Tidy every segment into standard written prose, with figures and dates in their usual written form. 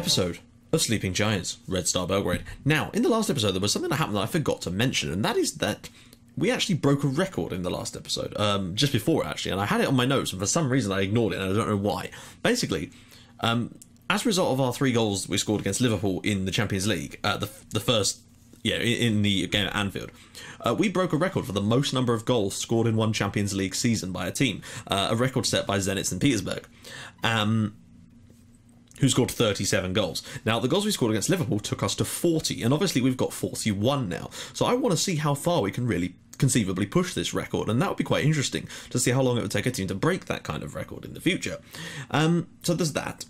episode of Sleeping Giants, Red Star Belgrade. Now, in the last episode, there was something that happened that I forgot to mention, and that is that we actually broke a record in the last episode, just before actually, and I had it on my notes, and for some reason I ignored it, and I don't know why. Basically, as a result of our 3 goals we scored against Liverpool in the Champions League, in the game at Anfield, we broke a record for the most number of goals scored in one Champions League season by a team, a record set by Zenit St. Petersburg, who scored 37 goals. Now, the goals we scored against Liverpool took us to 40, and obviously we've got 41 now, so I want to see how far we can really conceivably push this record, and that would be quite interesting to see how long it would take a team to break that kind of record in the future. So there's that.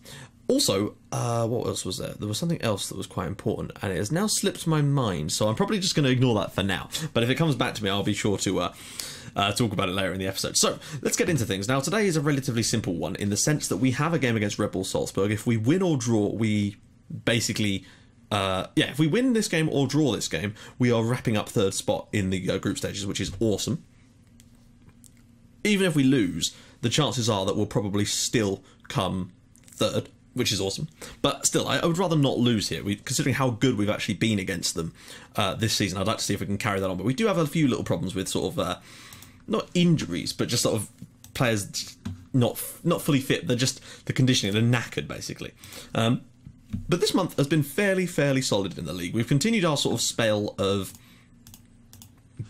Also, what else was there? There was something else that was quite important, and it has now slipped my mind, so I'm probably just going to ignore that for now. But if it comes back to me, I'll be sure to talk about it later in the episode. So, let's get into things. Now, today is a relatively simple one, in the sense that we have a game against Red Bull Salzburg. If we win or draw, we basically... if we win this game or draw this game, we are wrapping up 3rd spot in the group stages, which is awesome. Even if we lose, the chances are that we'll probably still come 3rd, which is awesome. But still, I would rather not lose here, considering how good we've actually been against them this season. I'd like to see if we can carry that on. But we do have a few little problems with sort of, not injuries, but just sort of players not fully fit. They're just the conditioning, they're knackered, basically. But this month has been fairly solid in the league. We've continued our sort of spell of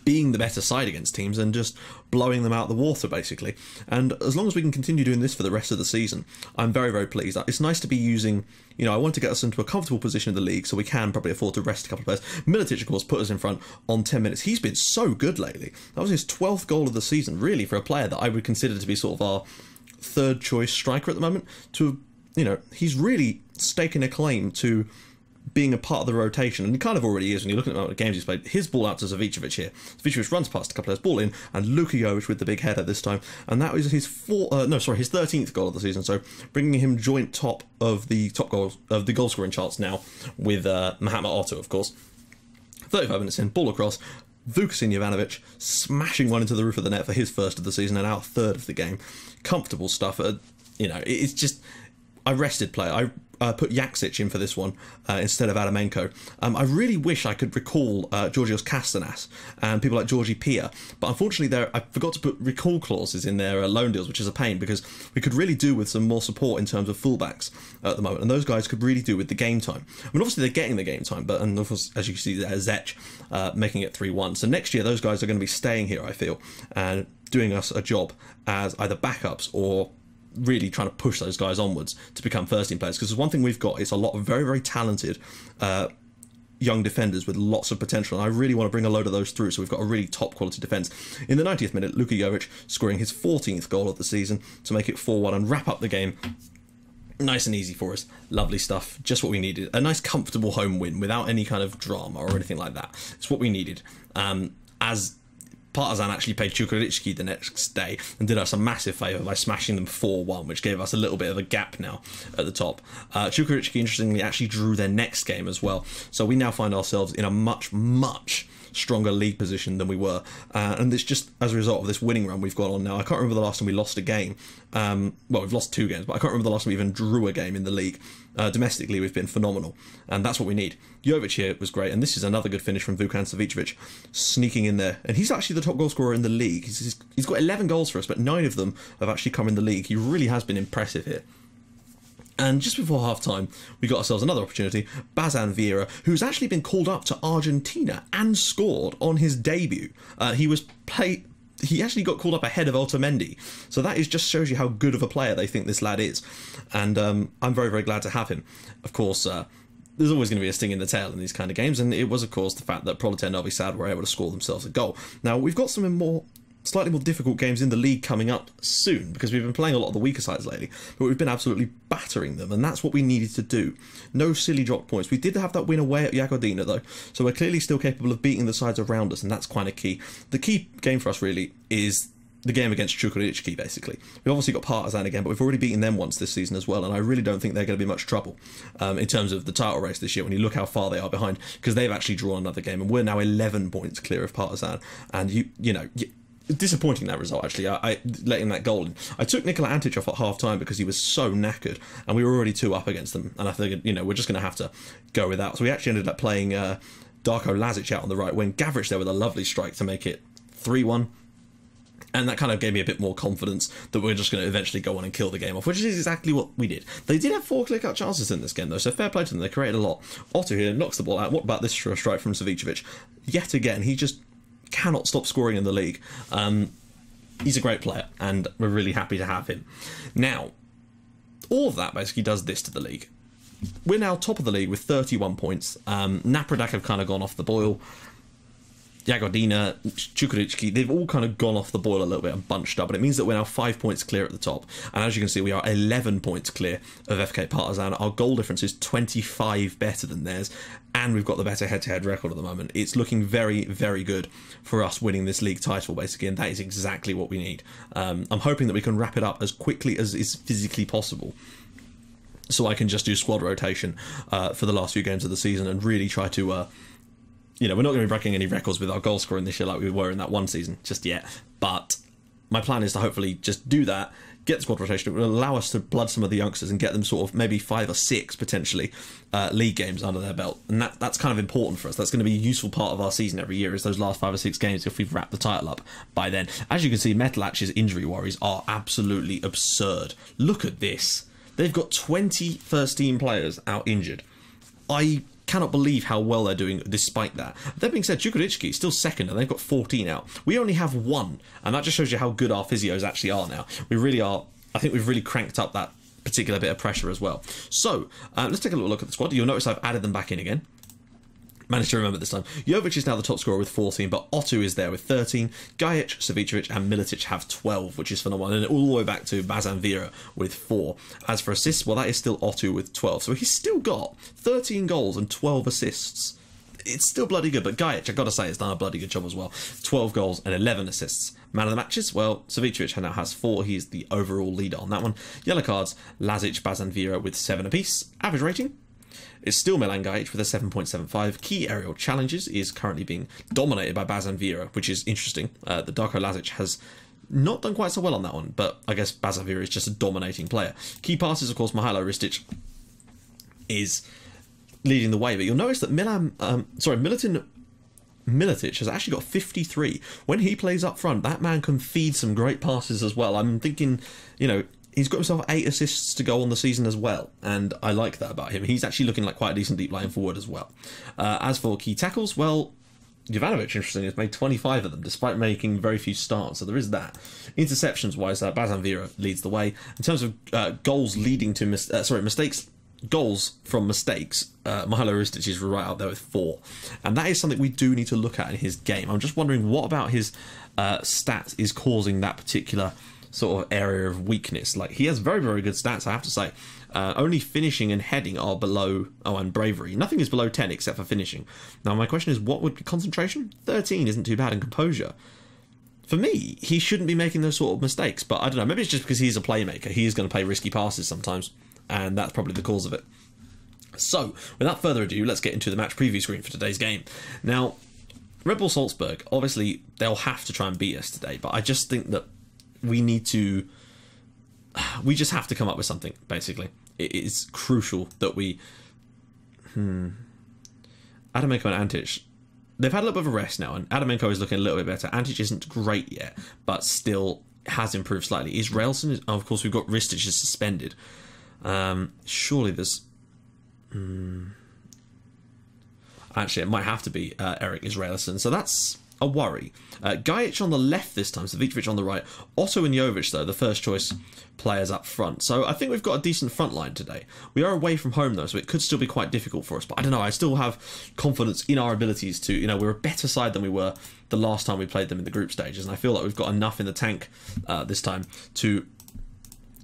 being the better side against teams and just blowing them out the water, basically. And as long as we can continue doing this for the rest of the season, I'm very pleased. It's nice to be using, I want to get us into a comfortable position in the league so we can probably afford to rest a couple of players. Militic, of course, put us in front on 10 minutes. He's been so good lately. That was his 12th goal of the season, really, for a player that I would consider to be sort of our 3rd choice striker at the moment. He's really staking a claim to being a part of the rotation, and he kind of already is when you look at the games he's played. His ball out to Savicevic here. Savicevic runs past a couple of players, ball in, and Luka with the big header this time, and that was his 13th goal of the season, so bringing him joint top of the goal scoring charts now with Mahatma Otto, of course. 35 minutes in, ball across, Vukasin Jovanovic smashing one into the roof of the net for his 1st of the season and our 3rd of the game. Comfortable stuff. It's just... I rested play. I put Jaksic in for this one instead of Adamenko. I really wish I could recall Georgios Kastanas and people like Georgie Pia, but unfortunately I forgot to put recall clauses in their loan deals, which is a pain, because we could really do with some more support in terms of fullbacks at the moment, and those guys could really do with the game time. I mean, obviously they're getting the game time, and of course, as you can see there, Zech making it 3-1. So next year those guys are going to be staying here, I feel, and doing us a job as either backups or really trying to push those guys onwards to become first-team players, because one thing we've got is a lot of very talented young defenders with lots of potential, and I really want to bring a load of those through, so we've got a really top-quality defence. In the 90th minute, Luka Jovic scoring his 14th goal of the season to make it 4-1 and wrap up the game. Nice and easy for us. Lovely stuff. Just what we needed. A nice, comfortable home win without any kind of drama or anything like that. It's what we needed. As Partizan actually played Čukarički the next day and did us a massive favour by smashing them 4-1, which gave us a little bit of a gap now at the top. Čukarički, interestingly, actually drew their next game as well, so we now find ourselves in a much stronger league position than we were, and it's just as a result of this winning run we've got on now. I can't remember the last time we lost a game. We've lost 2 games, but I can't remember the last time we even drew a game in the league. Domestically, we've been phenomenal, and that's what we need. Jovic here was great, and this is another good finish from Vukan Savicevic, sneaking in there, and he's actually the top goal scorer in the league. He's got 11 goals for us, but 9 of them have actually come in the league. He really has been impressive here. And just before half-time, we got ourselves another opportunity. Bazan Vieira, who's actually been called up to Argentina and scored on his debut. He actually got called up ahead of Otamendi, so that just shows you how good of a player they think this lad is, and I'm very glad to have him. Of course, there's always going to be a sting in the tail in these kind of games, and it was, of course, the fact that Proletar Novi Sad were able to score themselves a goal. Now, we've got some slightly more difficult games in the league coming up soon, because we've been playing a lot of the weaker sides lately, but we've been absolutely battering them, and that's what we needed to do. No silly drop points. We did have that win away at Jagodina, though, so we're clearly still capable of beating the sides around us, and that's kind of key. The key game for us, really, is the game against Čukarički, basically. We've obviously got Partizan again, but we've already beaten them once this season as well, and I really don't think they're going to be much trouble in terms of the title race this year, when you look how far they are behind, because they've actually drawn another game, and we're now 11 points clear of Partizan, and disappointing, that result, actually. I letting that goal in. I took Nikola Antic off at half-time because he was so knackered, and we were already 2 up against them, and I figured, we're just going to have to go with that. So we actually ended up playing Darko Lazic out on the right wing, Gavric there with a lovely strike to make it 3-1. And that kind of gave me a bit more confidence that we're just going to eventually go on and kill the game off, which is exactly what we did. They did have 4 clear-cut chances in this game, though, so fair play to them. They created a lot. Otto here knocks the ball out. What about this strike from Savicevic? Yet again, he just cannot stop scoring in the league. He's a great player, and we're really happy to have him. Now, all of that basically does this to the league. We're now top of the league with 31 points. Napredak have kind of gone off the boil. Jagodina, Čukarički, they've all kind of gone off the boil a little bit and bunched up, but it means that we're now 5 points clear at the top. And as you can see, we are 11 points clear of FK Partizan. Our goal difference is 25 better than theirs, and we've got the better head-to-head record at the moment. It's looking very, very good for us winning this league title, basically, and that is exactly what we need. I'm hoping that we can wrap it up as quickly as is physically possible, so I can just do squad rotation for the last few games of the season and really try to... we're not going to be breaking any records with our goal scoring this year like we were in that one season just yet, but my plan is to hopefully just do that, get the squad rotation. It will allow us to blood some of the youngsters and get them sort of maybe 5 or 6 potentially league games under their belt, and that's kind of important for us. That's going to be a useful part of our season every year, is those last 5 or 6 games if we've wrapped the title up by then. As you can see, Metalach's injury worries are absolutely absurd. Look at this. They've got 20 first team players out injured. I cannot believe how well they're doing despite that. That being said, Čukarički is still second and they've got 14 out. We only have 1, and that just shows you how good our physios actually are now. We really are. I think we've really cranked up that particular bit of pressure as well. So let's take a little look at the squad. You'll notice I've added them back in again. Managed to remember this time. Jovic is now the top scorer with 14, but Otto is there with 13. Gajic, Savicevic and Militic have 12, which is phenomenal. And all the way back to Bazan Vera with 4. As for assists, well, that is still Otto with 12. So he's still got 13 goals and 12 assists. It's still bloody good, but Gajic, I've got to say, has done a bloody good job as well. 12 goals and 11 assists. Man of the matches, well, Savicevic now has 4. He's the overall leader on that one. Yellow cards, Lazic, Bazan Vera with 7 apiece. Average rating? It's still Milan Gajic with a 7.75. Key aerial challenges is currently being dominated by Bazan Vera, which is interesting. The Darko Lazic has not done quite so well on that one, but I guess Bazan Vera is just a dominating player. Key passes, of course, Mihailo Ristic is leading the way, but you'll notice that Milutin Militic has actually got 53. When he plays up front, that man can feed some great passes as well. I'm thinking, he's got himself 8 assists to go on the season as well, and I like that about him. He's actually looking like quite a decent deep line forward as well. As for key tackles, well, Jovanovic, interestingly, has made 25 of them, despite making very few starts, so there is that. Interceptions-wise, Bazan Vera leads the way. In terms of goals leading to mistakes, goals from mistakes, Mihailo Ristic is right out there with 4, and that is something we do need to look at in his game. I'm just wondering what about his stats is causing that particular sort of area of weakness. Like, he has very, very good stats, I have to say. Only finishing and heading are below, and bravery. Nothing is below 10 except for finishing. Now, my question is, what would be concentration? 13 isn't too bad, and composure. For me, he shouldn't be making those sort of mistakes, but I don't know, maybe it's just because he's a playmaker. He is going to play risky passes sometimes, and that's probably the cause of it. So, without further ado, let's get into the match preview screen for today's game. Now, Red Bull Salzburg, obviously, they'll have to try and beat us today, but I just think that we just have to come up with something, basically. It is crucial that we... Adamenko and Antic, they've had a little bit of a rest now, and Adamenko is looking a little bit better. Antic isn't great yet, but still has improved slightly. Of course, we've got Ristic is suspended. Surely there's... Actually, it might have to be Erik Israelsson, so that's a worry. Gajic on the left this time, Savicevic on the right. Otto and Jovic, though, the first choice players up front. So I think we've got a decent front line today. We are away from home, though, so it could still be quite difficult for us. But I don't know, I still have confidence in our abilities to, we're a better side than we were the last time we played them in the group stages. And I feel like we've got enough in the tank this time to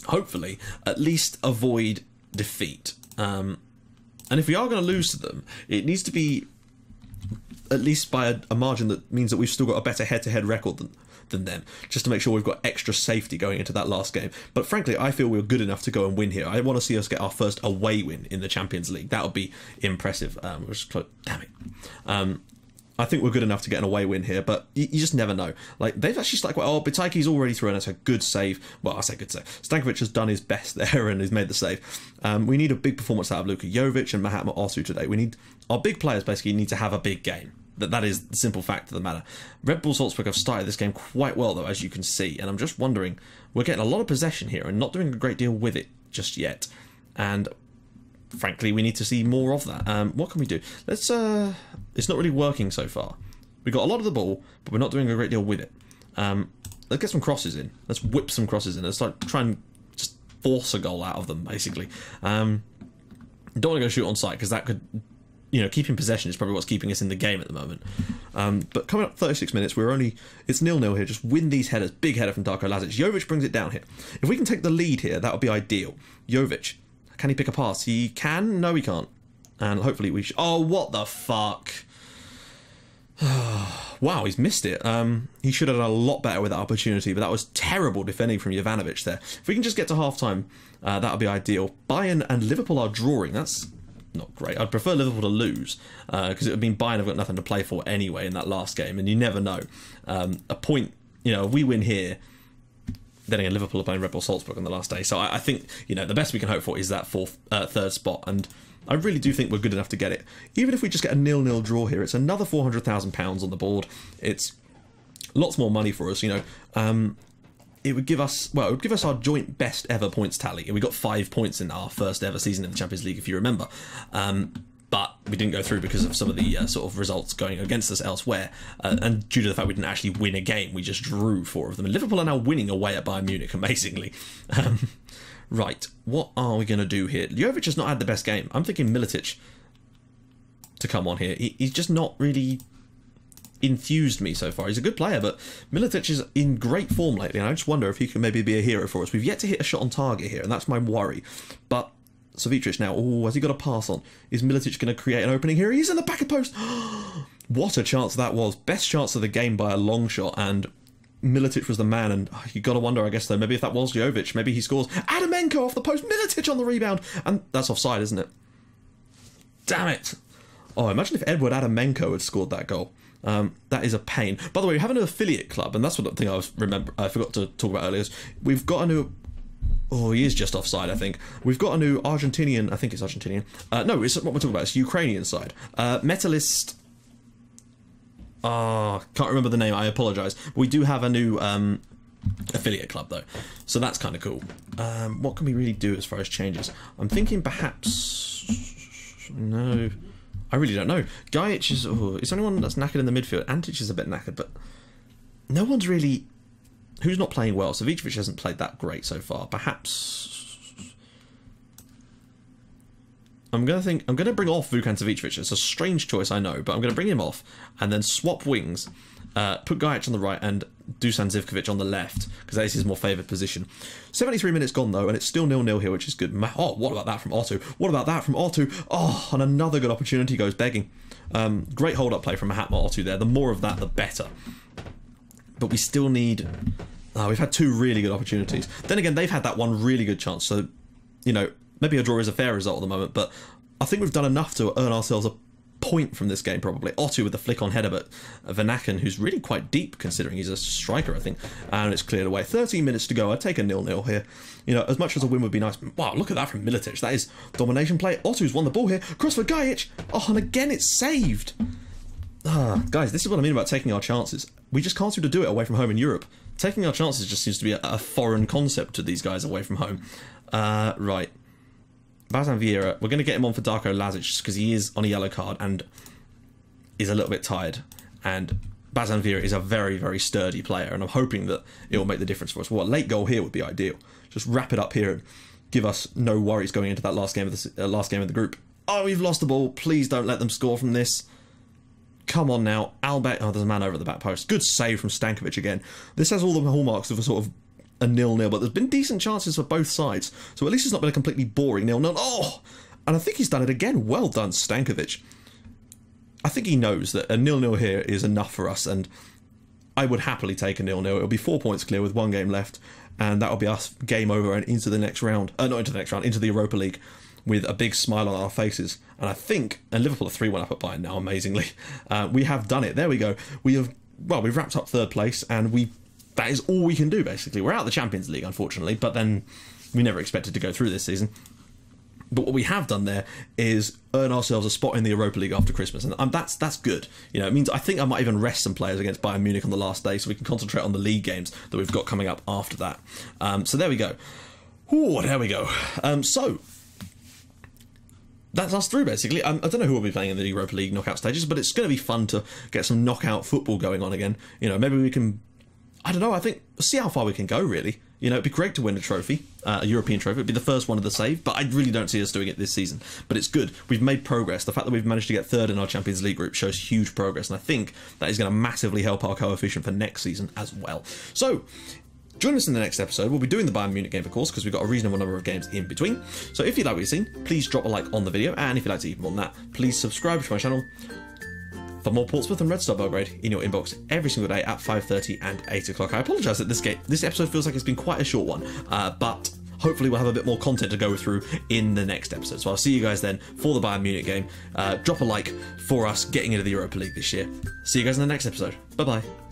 hopefully at least avoid defeat. And if we are going to lose to them, it needs to be at least by a margin that means that we've still got a better head-to-head record than them, just to make sure we've got extra safety going into that last game. But frankly, I feel we're good enough to go and win here. I want to see us get our first away win in the Champions League. That would be impressive. Damn it. I think we're good enough to get an away win here, but you just never know. Like, they've actually stuck well. Oh, Bitaiki's already through, and it's a good save. Well, I say good save. Stankovic has done his best there and has made the save. We need a big performance out of Luka Jovic and Mahatma Osu today. We need our big players basically need to have a big game. That is the simple fact of the matter. Red Bull Salzburg have started this game quite well, though, as you can see, and I'm just wondering, we're getting a lot of possession here and not doing a great deal with it just yet. And frankly, we need to see more of that. What can we do? Let's. It's not really working so far. We got a lot of the ball, but we're not doing a great deal with it. Let's get some crosses in. Let's whip some crosses in. Let's like try and just force a goal out of them, basically. Don't want to go shoot on sight because that could, you know, keeping possession is probably what's keeping us in the game at the moment. But coming up 36 minutes, it's 0-0 here. Just win these headers. Big header from Darko Lazic. Jovic brings it down here. If we can take the lead here, that would be ideal. Jovic. Can he pick a pass? He can. No, he can't. And hopefully we should... Oh, what the fuck? Wow, he's missed it. He should have done a lot better with that opportunity, but that was terrible defending from Jovanovic there. If we can just get to half-time, that would be ideal. Bayern and Liverpool are drawing. That's not great. I'd prefer Liverpool to lose, because it would mean Bayern have got nothing to play for anyway in that last game, and you never know. A point, you know, if we win here... Then again, Liverpool are playing Red Bull Salzburg on the last day. So I think, you know, the best we can hope for is that third spot. And I really do think we're good enough to get it. Even if we just get a 0-0 draw here, it's another £400,000 on the board. It's lots more money for us, you know. It would give us, well, it would give us our joint best ever points tally. And we got 5 points in our first ever season in the Champions League, if you remember. But we didn't go through because of some of the sort of results going against us elsewhere. And due to the fact we didn't actually win a game, we just drew 4 of them. And Liverpool are now winning away at Bayern Munich, amazingly. Right, what are we going to do here? Jovic has not had the best game. I'm thinking Militic to come on here. He's just not really enthused me so far. He's a good player, but Militic is in great form lately. And I just wonder if he can maybe be a hero for us. We've yet to hit a shot on target here, and that's my worry. But... Savic now. Oh, has he got a pass on? Is Militic going to create an opening here? He's in the back of post. What a chance that was. Best chance of the game by a long shot, and Militic was the man. And you got to wonder, I guess, though, maybe if that was Jovic, maybe he scores. Adamenko off the post. Militic on the rebound. And that's offside, isn't it? Damn it. Oh, imagine if Edward Adamenko had scored that goal. That is a pain. By the way, we have a new affiliate club, and that's what the thing I forgot to talk about earlier. We've got a new... Oh, he is just offside, I think. We've got a new Argentinian... I think it's Argentinian. No, it's what we're talking about. It's Ukrainian side. Metalist... can't remember the name. I apologise. We do have a new affiliate club, though. So that's kind of cool. What can we really do as far as changes? I'm thinking perhaps... No... I really don't know. Gajic is... Oh, is there anyone that's knackered in the midfield? Antic is a bit knackered, but... No one's really... Who's not playing well? Savic hasn't played that great so far. Perhaps... I'm going to bring off Vukan Savic. It's a strange choice, I know, but I'm going to bring him off and then swap wings, put Gajic on the right and Dusan Zivkovic on the left, because that is his more favoured position. 73 minutes gone, though, and it's still 0-0 here, which is good. Oh, what about that from Otto? What about that from Otto? Oh, and another good opportunity goes begging. Great hold-up play from Mahatma Otto there. The more of that, the better. But we still need... we've had 2 really good opportunities. Then again, they've had that one really good chance. So, you know, maybe a draw is a fair result at the moment. But I think we've done enough to earn ourselves a point from this game, probably. Otto with the flick on header, but Van Aken, who's really quite deep, considering he's a striker, I think. And it's cleared away. 13 minutes to go. I'd take a 0-0 here. You know, as much as a win would be nice. Wow, look at that from Militic. That is domination play. Otto's won the ball here. Cross for Gajic. Oh, and again, it's saved. Guys, this is what I mean about taking our chances. We just can't seem to do it away from home in Europe. Taking our chances just seems to be a foreign concept to these guys away from home. Right. Bazan Vieira, we're going to get him on for Darko Lazic just because he is on a yellow card and is a little bit tired. And Bazan Vieira is a very, very sturdy player, and I'm hoping that it will make the difference for us. Well, a late goal here would be ideal. Just wrap it up here and give us no worries going into that last game of the group. Oh, we've lost the ball. Please don't let them score from this. Come on now. Albeck. Oh, there's a man over at the back post. Good save from Stankovic again. This has all the hallmarks of a sort of a 0-0, but there's been decent chances for both sides. So at least it's not been a completely boring 0-0. Oh! And I think he's done it again. Well done, Stankovic. I think he knows that a 0-0 here is enough for us, and I would happily take a 0-0. It'll be 4 points clear with 1 game left, and that'll be us game over and into the next round. Not into the next round, into the Europa League with a big smile on our faces. And I think, and Liverpool are 3-1 up at Bayern now, amazingly. We have done it. There we go. We've wrapped up third place, and that is all we can do, basically. We're out of the Champions League, unfortunately, but then we never expected to go through this season. But what we have done there is earn ourselves a spot in the Europa League after Christmas, and that's good. You know, it means I think I might even rest some players against Bayern Munich on the last day, so we can concentrate on the league games that we've got coming up after that. So there we go. Ooh, there we go. So that's us through, basically. I don't know who will be playing in the Europa League knockout stages, but it's going to be fun to get some knockout football going on again. You know, maybe we can, I don't know, I think, see how far we can go, really. You know, it'd be great to win a trophy, a European trophy. It'd be the first one of the save, but I really don't see us doing it this season. But it's good. We've made progress. The fact that we've managed to get third in our Champions League group shows huge progress, and I think that is going to massively help our coefficient for next season as well. So, join us in the next episode. We'll be doing the Bayern Munich game, of course, because we've got a reasonable number of games in between. So if you like what you've seen, please drop a like on the video, and if you'd like to see even more than that, please subscribe to my channel for more Portsmouth and Red Star Belgrade in your inbox every single day at 5:30 and 8 o'clock. I apologise that this episode feels like it's been quite a short one, but hopefully we'll have a bit more content to go through in the next episode. So I'll see you guys then for the Bayern Munich game. Drop a like for us getting into the Europa League this year. See you guys in the next episode. Bye-bye.